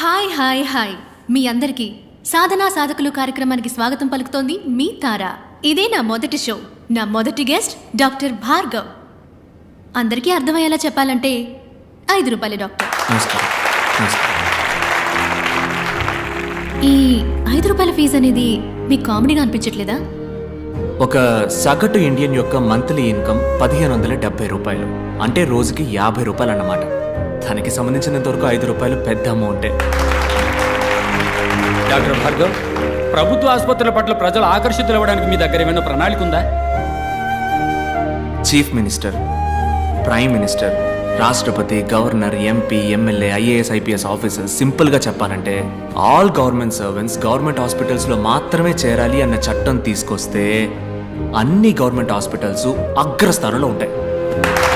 Hi hi hi మీ అందరికీ సాధనా సాధకులు కార్యక్రమానికి స్వాగతం పలుకుతోంది మీ తారా. ఇదే నా మొదటి షో. నా మొదటి గెస్ట్ డాక్టర్ భార్గవ్. అందరికీ అర్థమయ్యేలా చెప్పాలంటే 5 రూపాయల డాక్టర్. ఈ 5 రూపాయల ఫీజు అనేది మీకు కామెడీగా అనిపించట్లేదా? ఒక సగటు ఇండియన్ యొక్క మంత్లీ ఇన్కమ్ 1570 రూపాయలు, అంటే రోజుకి 50 రూపాయలు అన్నమాట. దానికి సంబంధించినంత వరకు 5 రూపాయలు పెద్ద అమౌంటే. డాక్టర్ భార్గవ్, ప్రభుత్వ ఆసుపత్రుల పట్ల ప్రజలు ఆకర్షితులు అవ్వడానికి మీ దగ్గర ఏమైనా ప్రణాళిక ఉందా? చీఫ్ మినిస్టర్, ప్రైమ్ మినిస్టర్, రాష్ట్రపతి, governor, MP, MLA, IAS, IPS officers, సింపుల్గా చెప్పాలంటే ఆల్ గవర్నమెంట్ సర్వెంట్స్ గవర్నమెంట్ హాస్పిటల్స్లో మాత్రమే చేరాలి అన్న చట్టం తీసుకొస్తే అన్ని గవర్నమెంట్ హాస్పిటల్స్ అగ్రస్థానంలో ఉంటాయి.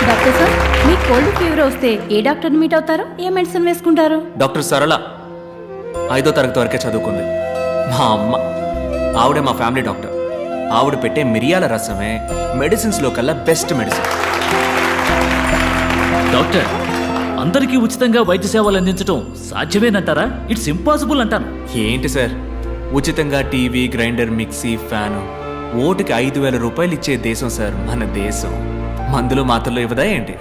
డాక్టర్ సార్, మీ కోల్డ్ ఫీవర్ వస్తే ఏ డాక్టర్ని మీట్ అవుతారు? ఏ మెడిసిన్ వేసుకుంటారు? డాక్టర్ సరళ 5వ తరగతి వరకే చదువుకుంది. మా అమ్మ, ఆవిడే మా ఫ్యామిలీ డాక్టర్. ఆవిడ పెట్టే మిరియాల రసమే మెడిసిన్స్లో కల్లా బెస్ట్ మెడిసిన్. డాక్టర్, అందరికీ ఉచితంగా వైద్య సేవలు అందించడం సాధ్యమేనంటారా? ఇట్స్ ఇంపాసిబుల్ అంటాను. ఏంటి సార్, ఉచితంగా టీవీ, గ్రైండర్, మిక్సీ, ఫ్యాను ఓటుకి 5,000 రూపాయలు ఇచ్చే దేశం సార్ మన దేశం. మందులు మాత్రలు ఇవ్వదా ఏంటి?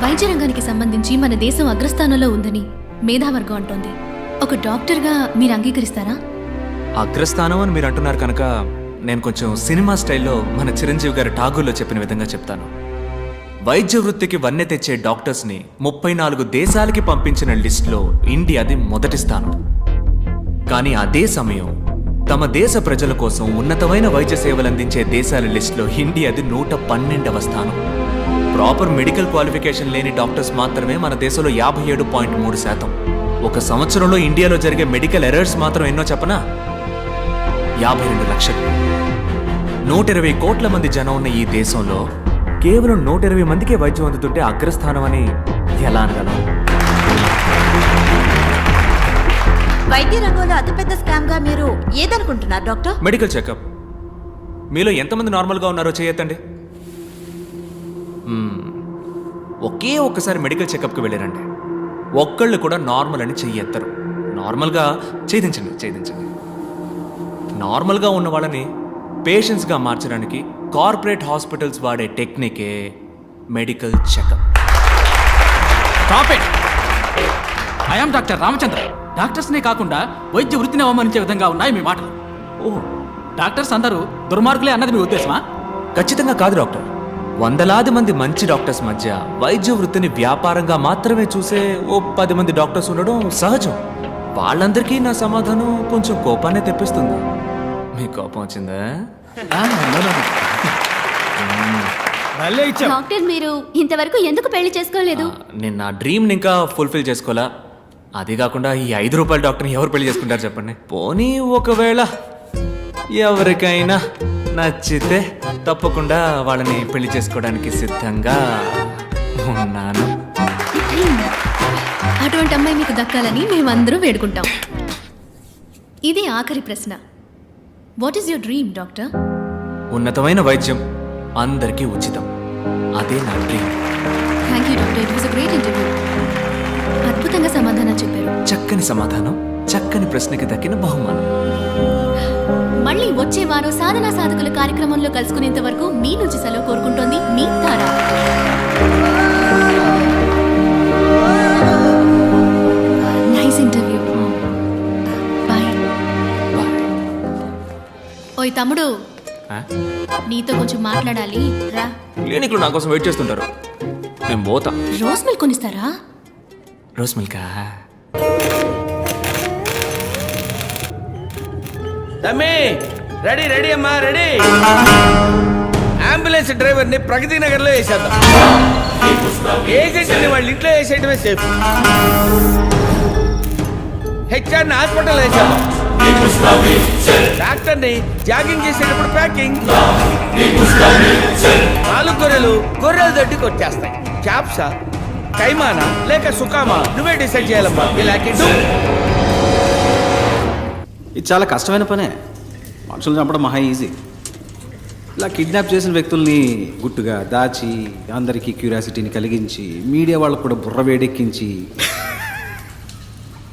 వైద్య రంగానికి సంబంధించి మన దేశం అగ్రస్థానంలో ఉందని మేధావర్గం అంటోంది. ఒక డాక్టర్గా మీరు అంగీకరిస్తారా? అగ్రస్థానం అని మీరు అంటున్నారు కనుక నేను కొంచెం సినిమా స్టైల్లో మన చిరంజీవి గారి ఠాగూర్లో చెప్పిన విధంగా చెప్తాను. వైద్య వృత్తికి వన్నె తెచ్చే డాక్టర్స్ని 34 దేశాలకి పంపించిన లిస్టులో ఇండియాది మొదటి స్థానం. కానీ అదే సమయం తమ దేశ ప్రజల కోసం ఉన్నతమైన వైద్య సేవలు అందించే దేశాల లిస్టులో ఇండియాది 112వ స్థానం. ప్రాపర్ మెడికల్ క్వాలిఫికేషన్ లేని డాక్టర్స్ మాత్రమే మన దేశంలో 57.3%. ఒక సంవత్సరంలో ఇండియాలో జరిగే మెడికల్ ఎర్రర్స్ మాత్రం ఎన్నో చెప్పనా? 52 లక్షలు. 120 కోట్ల మంది జనం ఉన్న ఈ దేశంలో కేవలం 120 మందికే వైద్యం అందుతుంటే అగ్రస్థానం అని ఎలా అనగలం? వైద్య రంగంలో అతిపెద్ద స్కామ్ గా మీరు ఏదనుకుంటున్నారు డాక్టర్? Medical checkup. మీలో ఎంతమంది నార్మల్గా ఉన్నారో చేయొద్దండి. ఒకే ఒక్కసారి మెడికల్ చెకప్కి వెళ్ళారండి, ఒక్కళ్ళు కూడా నార్మల్ అని చెయ్యెత్తరు. నార్మల్గా ఛేదించండి. నార్మల్గా ఉన్న వాళ్ళని పేషెంట్స్గా మార్చడానికి కార్పొరేట్ హాస్పిటల్స్ వాడే టెక్నికే medical checkup. Stop it! I am doctor Ramachandra. డాక్టర్స్నే కాకుండా వైద్య వృత్తిని అవమానించే విధంగా ఉన్నాయి మీ మాటలు. ఓహ్, డాక్టర్స్ అందరూ దుర్మార్గులే అన్నది మీ ఉద్దేశమా? ఖచ్చితంగా కాదు డాక్టర్. వందలాది మంది మంచి డాక్టర్స్ మధ్య వైద్య వృత్తిని వ్యాపారంగా మాత్రమే చూసే ఓ 10 మంది డాక్టర్స్ ఉండడం సహజం. వాళ్ళందరికీ నా సమాధానం కొంచెం కోపాన్ని తెప్పిస్తుంది. మీకు కోపం వచ్చిందా? డాక్టర్, మీరు ఇంతవరకు ఎందుకు పెళ్లి చేసుకోలేదు? నేను నా డ్రీమ్ని ఇంకా ఫుల్ఫిల్ చేసుకోవాలా. అది కాకుండా ఈ 5 రూపాయల డాక్టర్ని ఎవరు పెళ్లి చేసుకుంటారు చెప్పండి? పోనీ ఒకవేళ ఎవరికైనా నచ్చితే తప్పకుండా వాళ్ళని పెళ్లి చేసుకోవడానికి సిద్ధంగా ఉన్నాను. అటువంటి అమ్మాయి మీకు దక్కాలని మేమందరూ వేడుకుంటాం. ఇది ఆఖరి ప్రశ్న. What is your dream doctor? ఉన్నతమైన వైద్యం, అందరికీ ఉచితం. అదే నా dream. Thank you doctor, it was a great interview. అద్భుతంగా సమాధానం చెప్పారు. చక్కని సమాధానం, చక్కని ప్రశ్నకి దక్కిన బహుమానం. మళ్ళీ వచ్చే వారం సాధనా సాధకుల కార్యక్రమంలో కలుసుకునేంత వరకు మీ నుంచి సెలవు కోరుకుంటోంది మీ తారా. Nice interview. బాయ్. ఓయ్ తమ్ముడు, నీతో కొంచెం మాట్లాడాలి, రా. క్లినిక్లో నా కోసం వెయిట్ చేస్తుంటారు, నేను పోతా. రోజ్ మిల్క్ కొనిస్తారా? రోజ్ మిల్కా? తమ్మి, రెడీ అమ్మా, రెడీ. అంబులెన్స్ డ్రైవర్ ని ప్రగతి నగర్ లో వేసేద్దాం. ఏజెంట్ ని వాళ్ళ ఇంట్లో వేసేయటమే సేఫ్. హెచ్ఆర్ ని హాస్పిటల్ వేసేద్దాం. డాక్టర్ ని జాగింగ్ చేసేటప్పుడు ప్యాకింగ్. 4 గొర్రెలు దొడ్డి కొట్టేస్తాయి. క్యాప్సా, కైమానా లేక సుకామా, నువ్వే డిసైడ్ చేయాలమ్మా. ఇది చాలా కష్టమైన పనే. మనుషులు చంపడం మహా ఈజీ. ఇలా కిడ్నాప్ చేసిన వ్యక్తుల్ని గుట్టుగా దాచి అందరికీ క్యూరియాసిటీని కలిగించి మీడియా వాళ్ళకు కూడా బుర్ర వేడెక్కించి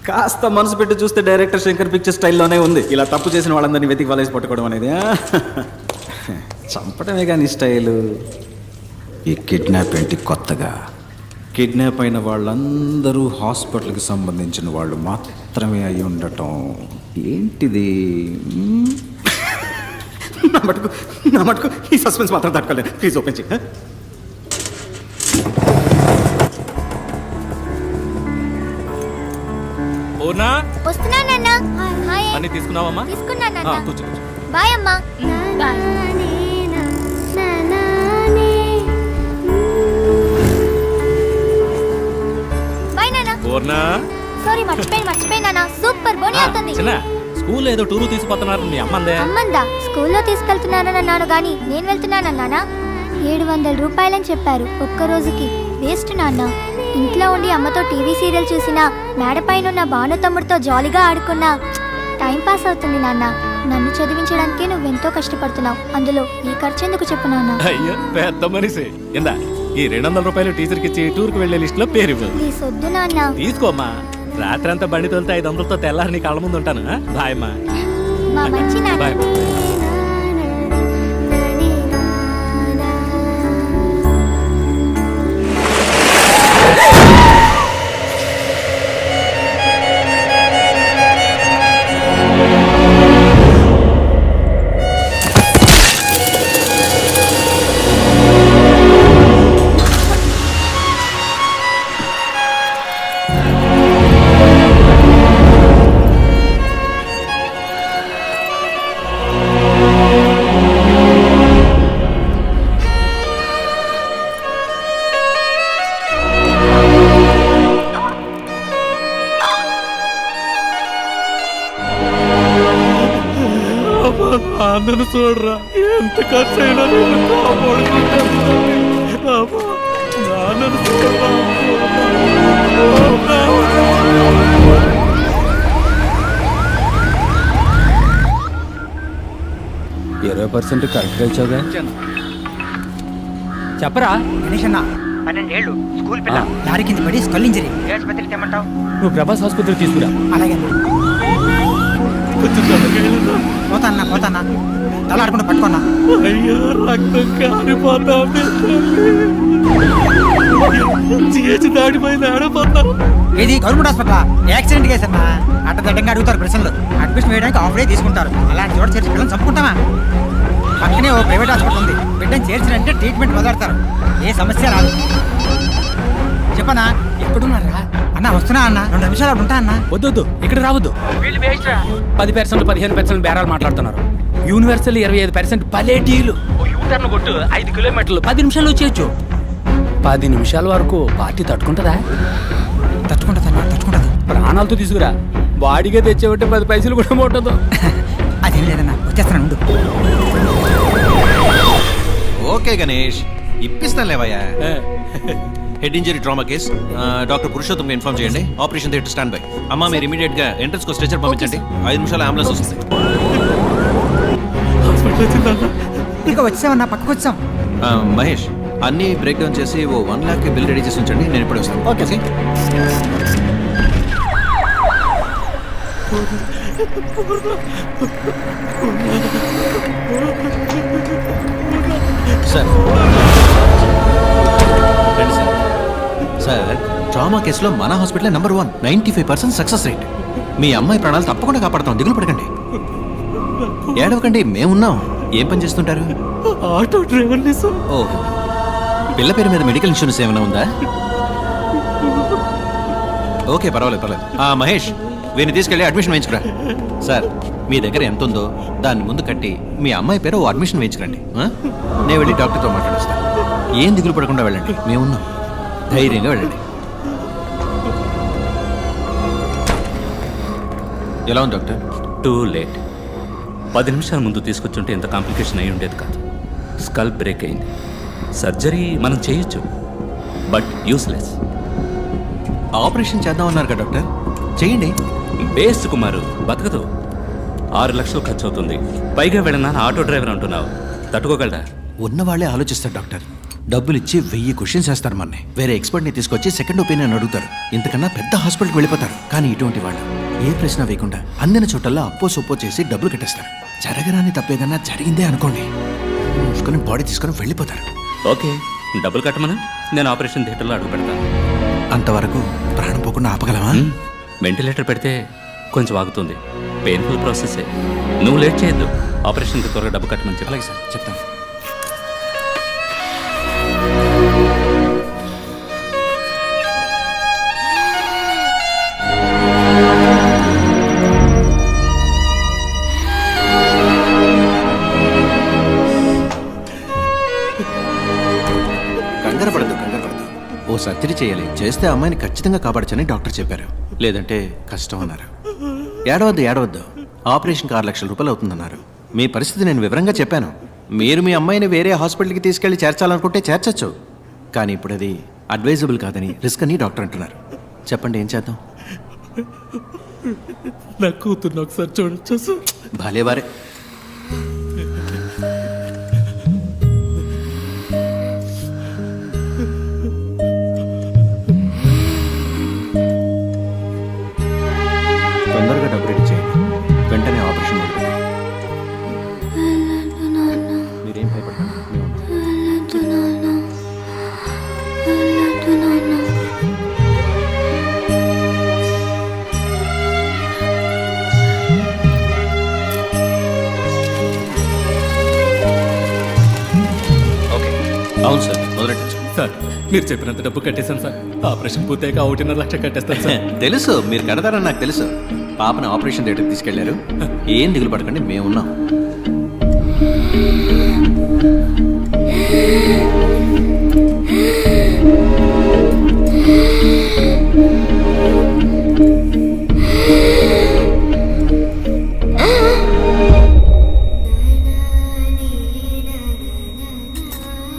కాస్త మనసు పెట్టి చూస్తే డైరెక్టర్ శంకర్ పిక్చర్ స్టైల్లోనే ఉంది. ఇలా తప్పు చేసిన వాళ్ళందరినీ వెతికి వలేసి పట్టుకోవడం అనేది చంపడమే కానీ స్టైలు. ఈ కిడ్నాప్ ఏంటి కొత్తగా? కిడ్నాప్ అయిన వాళ్ళందరూ హాస్పిటల్కి సంబంధించిన వాళ్ళు మాత్రమే అయి ఉండటం ఏంటిది? నా మటుకు ఈ సస్పెన్స్ మాత్రం తట్టుకోలేదు. ప్లీజ్ ఓపెన్ చేయి. ఓనా వస్తున్నానన్నా. హాయ్ అన్ని తీసుకున్నావమ్మా? తీసుకున్నానన్నా. కూర్చో కూర్చో. బాయ్ అమ్మా. బాయ్ నాన్న. ఓర్నా సారీ మర్చిపోయినానా. సూపర్ బోని అవుతుంది. చిన్న స్కూల్ ఏదో టూరు తీసుకుపోతున్నారు మీ అమ్మందే. అమ్మందా స్కూల్లో తీసుకెళ్తున్నానని అన్నాను గాని నేను వెళ్తున్నానన్నానా? 700 రూపాయలని చెప్పారు ఒక్క రోజుకి. వేస్ట్ నాన్న. ఇంట్లో ఉండి అమ్మతో టీవీ సీరియల్ చూసినా, మేడపైన ఉన్న భాను తమ్ముడితో జాలీగా ఆడుకున్నా టైం పాస్ అవుతుంది నాన్న. నన్ను చదివించడానికే నువ్వెంతో కష్టపడుతున్నావు. అందులో ఈ ఖర్చు ఎందుకు చెప్పు నాన్న? అయ్యో పెద్ద మనిషి. ఇందా ఈ 200 రూపాయలు టీచర్కి ఇచ్చి టూర్కి వెళ్లే లిస్ట్ లో పేరు ఇవ్వు. ప్లీజ్ వద్దు నాన్న. తీసుకోమ్మా. రాత్రి అంతా బండి తోలితే 500తో తెల్లారి నీ కళ్ళ ముందు ఉంటాను. బాయ్ అమ్మా. మా మంచి నాన్న. బాయ్. నన్ను చూడరా, ఎంత ఖర్చు అయినా నేను కాపాడుకుంటాను. నన్ను చూడరా. 20% కరెక్ట్గా ఇచ్చావుగా. చెప్పరా గణేష్ అన్న 12 ఏళ్ళు స్కూల్ పిల్ల లారీ కింద పడి స్కల్ ఇంజరీ. ఏ ఆసుపత్రికి తెమ్మంటావు? నువ్వు ప్రభాస్ ఆసుపత్రికి తీసుకురా. అలాగే పోతాన్నా తల ఆడుకుంటూ పట్టుకున్నా. అయ్యో రక్తం కారిపోతా. దాడిపోయింది ఆడిపోతా. ఇది గవర్నమెంట్ హాస్పిటల్. యాక్సిడెంట్ కేసు అన్నా. అడ్డదడ్డంగా అడుగుతారు ప్రశ్నలు. అడ్మిషన్ వేయడానికి ఆఫ్ డే తీసుకుంటారు. అలాంటి చోట చేర్చి పిల్లలు చంపుకుంటామా? పక్కనే ఓ ప్రైవేట్ హాస్పిటల్ ఉంది. బిడ్డను చేర్చినంటే ట్రీట్మెంట్ మొదలెడతారు. ఏ సమస్య రాదు. చెప్పనా? ఎక్కడున్నారా అన్న? వస్తున్నా అన్న. 2 నిమిషాలు అక్కడ ఉంటా అన్న. వద్దు ఇక్కడ రావద్దు. 10% 15% బేరాలు మాట్లాడుతున్నారు. యూనివర్సల్ 25% పలేటీలు. యూటర్న్ కొట్టు 5 కిలోమీటర్లు 10 నిమిషాలు వచ్చేయచ్చు. 10 నిమిషాల వరకు పార్టీ తట్టుకుంటుందా? తట్టుకుంటుంది. ప్రాణాలతో తీసుకురా. బాడీగా తెచ్చేవంటే 10 పైసలు కూడా ఉండదు. అదేం లేదన్నా, వచ్చేస్తాను ఉండు. ఓకే గణేష్, ఇప్పిస్తాను లేవయ్యా. Head injury trauma case. Doctor Purushottam inform చేయండి. Operation theatre stand by. అమ్మా మీరు ఇమీడియట్ గా ఎంట్రన్స్ కు స్ట్రెచర్ పంపించండి. 5 నిమిషాలు అంబులెన్స్ వస్తుంది. ఇక వచ్చామన్నా, పక్కకు వచ్చాం. మహేష్ అన్ని బ్రేక్ డౌన్ చేసి ఓ 1 lakh బిల్ రెడీ చేసి ఉంచండి. నేను ఇప్పుడే వస్తాను. Okay sir. సార్ ట్రామా కేసులో మన హాస్పిటల్ నెంబర్ 1, 95% సక్సెస్ రేట్. మీ అమ్మాయి ప్రాణాలు తప్పకుండా కాపాడతాం. దిగులు పడకండి, ఏడవకండి, మేమున్నాం. ఏం పని చేస్తుంటారు? Auto driver. ఓ, పిల్ల పేరు మీద మెడికల్ ఇన్సూరెన్స్ ఏమైనా ఉందా? ఓకే పర్వాలేదు. మహేష్ వీరిని తీసుకెళ్ళి అడ్మిషన్ వేయించుకురా. సార్ మీ దగ్గర ఎంత ఉందో దాన్ని ముందు కట్టి మీ అమ్మాయి పేరు ఓ అడ్మిషన్ వేయించుకురండి. నేను వెళ్ళి డాక్టర్తో మాట్లాడొస్తాను. ఏం దిగులు పడకుండా వెళ్ళండి, మేమున్నాం. ధైర్యంగా వెళ్ళండి. ఎలా ఉంది డాక్టర్? Too late. 10 నిమిషాల ముందు తీసుకొచ్చుంటే ఎంత కాంప్లికేషన్ అయి ఉండేది కాదు. స్కల్ బ్రేక్ అయింది. సర్జరీ మనం చేయొచ్చు, బట్ యూస్లెస్. ఆపరేషన్ చేద్దామన్నారు కదా డాక్టర్, చేయండి. బేస్ కుమారు బతకదు. 6 లక్షలు ఖర్చు అవుతుంది. పైగా వెళ్ళనా ఆటో డ్రైవర్ అంటున్నావు. తట్టుకోగలరా? ఉన్న వాళ్ళే ఆలోచిస్తారు డాక్టర్. డబ్బులు ఇచ్చి 1000 క్వశ్చన్స్ వేస్తారు మనని. వేరే ఎక్స్పర్ట్ని తీసుకొచ్చి సెకండ్ ఒపీనియన్ అడుగుతారు. ఇంతకన్నా పెద్ద హాస్పిటల్కి వెళ్ళిపోతారు. కానీ ఇటువంటి వాళ్ళు ఏ ప్రశ్న వేయకుండా అందిన చోటల్లో అప్పో సొప్పో చేసి డబ్బులు కట్టేస్తారు. జరగరాని తప్పేదన్నా జరిగిందే అనుకోండి, మూసుకొని బాడీ తీసుకొని వెళ్ళిపోతారు. ఓకే, డబ్బులు కట్టమని నేను ఆపరేషన్ థియేటర్లో అడుగు పెడతాను. అంతవరకు ప్రాణం పోకుండా ఆపగలమా? వెంటిలేటర్ పెడితే కొంచెం ఆగుతుంది. పెయిన్ఫుల్ ప్రాసెసే. నువ్వు లేట్ చేయొద్దు. ఆపరేషన్కి త్వరగా డబ్బు కట్టమని చెప్పాలి. అలాగే సార్, చెప్తాను. కంగారు పడద్దు. ఓ సర్జరీ చేయాలి. చేస్తే అమ్మాయిని ఖచ్చితంగా కాపాడచ్చని డాక్టర్ చెప్పారు. లేదంటే కష్టం అన్నారు. ఏడవద్దు. ఆపరేషన్కి 6 లక్షల రూపాయలు అవుతుందన్నారు. మీ పరిస్థితి నేను వివరంగా చెప్పాను. మీరు మీ అమ్మాయిని వేరే హాస్పిటల్కి తీసుకెళ్లి చేర్చాలనుకుంటే చేర్చచ్చు. కానీ ఇప్పుడు అది అడ్వైజబుల్ కాదని, రిస్క్ అని డాక్టర్ అంటున్నారు. చెప్పండి, ఏం చేద్దాం? నా కూతుర్ని ఒకసారి చూడొచ్చు. భలేవారే. తొందరగా డబ్బు రెడీ చేయండి. వెంటనే ఆపరేషన్ మొదలుపెట్టండి. మీరేం భయపడకండి, మేము ఉన్నాం. అవును సార్, మొదలెట్టచ్చు. సార్, మీరు చెప్పినంత డబ్బు కట్టేశాను సార్. ఆపరేషన్ పూర్తయ్యాక 1.5 లక్ష కట్టేస్తాను సార్. తెలుసు, మీరు కడతారని నాకు తెలుసు. పాపను ఆపరేషన్ థియేటర్కి తీసుకెళ్లారు. ఏం దిగులు పడకండి, మేమున్నాం.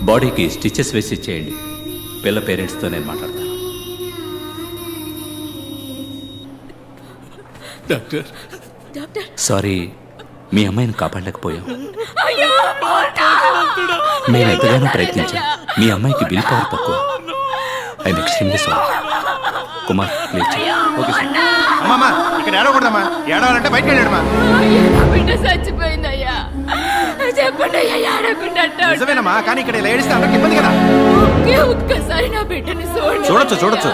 బాడీకి స్టిచెస్ వేసి ఇచ్చేయండి. పిల్ల పేరెంట్స్తో నేను మాట్లాడతాను. డాక్టర్, సారీ, మీ అమ్మాయిని కాపాడలేకపోయాం. మేము ఎంతగానో ప్రయత్నించాం. మీ అమ్మాయికి బిల్ పవర్ తక్కువ. I'm extremely sorry. Kumar, please. Okay sir. అమ్మా, ఇక్కడ ఏడవకూడదమ్మా. ఏడవాలంటే బయటకు వెళ్ళాడమ్మా. బిడ్డ చచ్చిపోయిందయ్యా. చెప్పండి అయ్యా, ఏడకుండా నిజమేనమ్మా, కానీ ఇక్కడ ఇలా ఏడిస్తే అందరికి ఇబ్బంది కదా. ఒక్కసారి నా బిడ్డని చూడొచ్చు.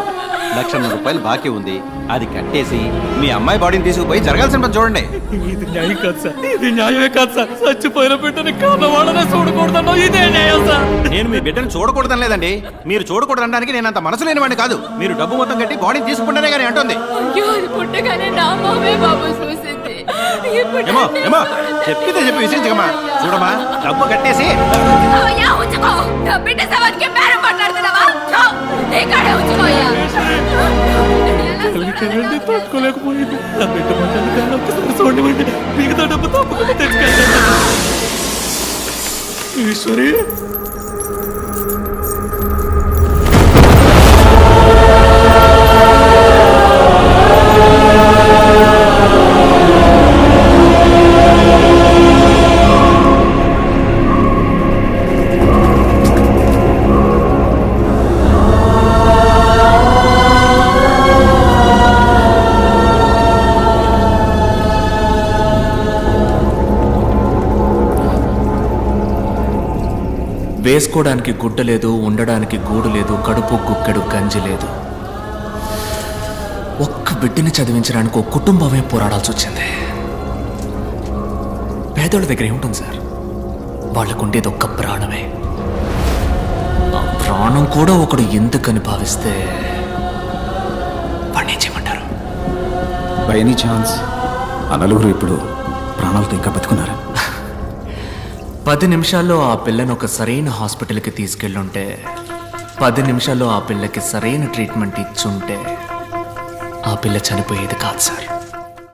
1,00,000 రూపాయలు బాకీ ఉంది. అది కట్టేసి మీ అమ్మాయి బాడీని తీసుకుపోయి జరగాల్సిన పని చూడండి. ఇది న్యాయం కాదు సార్. ఇది న్యాయమే కాదు సార్. చచ్చిపోయిన బిడ్డని కాదవాడనే చూడకూడదన్నా ఇదే న్యాయం సార్. నేను మీ బిడ్డను చూడకూడదని లేదండి. మీరు చూడకూడదనడానికి నేను అంత మనసు లేనివాడిని కాదు. మీరు డబ్బు మొత్తం కట్టి బాడీని తీసుకుంటేనే కానీ అంటుంది. అయ్యో, అది పుట్టగానే నా మామే బాబు చూసింది. ఏమో చెప్పితే చెప్పి విసిరించకమ్మా. చూడమ్మా, డబ్బు కట్టేసి నా బిడ్డ సవాల్కి బేరం మాట్లాడుతున్నావా? ఇక్కడే ఉంచుకోయ్యా. తట్టుకోలేకపోయింది. నా బిడ్డ మాట్లాడుతున్నా ఒకసారి చూడండి. మిగతా డబ్బు తప్పకుండా తెచ్చుకెళ్తాను. ఈశ్వరి, వేసుకోవడానికి గుడ్డ లేదు, ఉండడానికి గూడు లేదు, కడుపు గుక్కెడు గంజి లేదు. ఒక్క బిడ్డని చదివించడానికి ఒక కుటుంబమే పోరాడాల్సి వచ్చింది. పేదోళ్ళ దగ్గర ఏముంటుంది సార్? వాళ్ళకు ఉండేది ఒక్క ప్రాణమే. ఆ ప్రాణం కూడా ఒకడు ఎందుకని భావిస్తే వాడిని చేయమంటారు? బై ఎనీ ఛాన్స్ ఆ నలుగురు ఇప్పుడు ప్రాణాలతో ఇంకా బతుకున్నారా? 10 నిమిషాల్లో ఆ పిల్లని ఒక సరైన హాస్పిటల్కి తీసుకెళ్ళుంటే, 10 నిమిషాల్లో ఆ పిల్లకి సరైన ట్రీట్మెంట్ ఇచ్చుంటే ఆ పిల్ల చనిపోయేది కాదు సార్.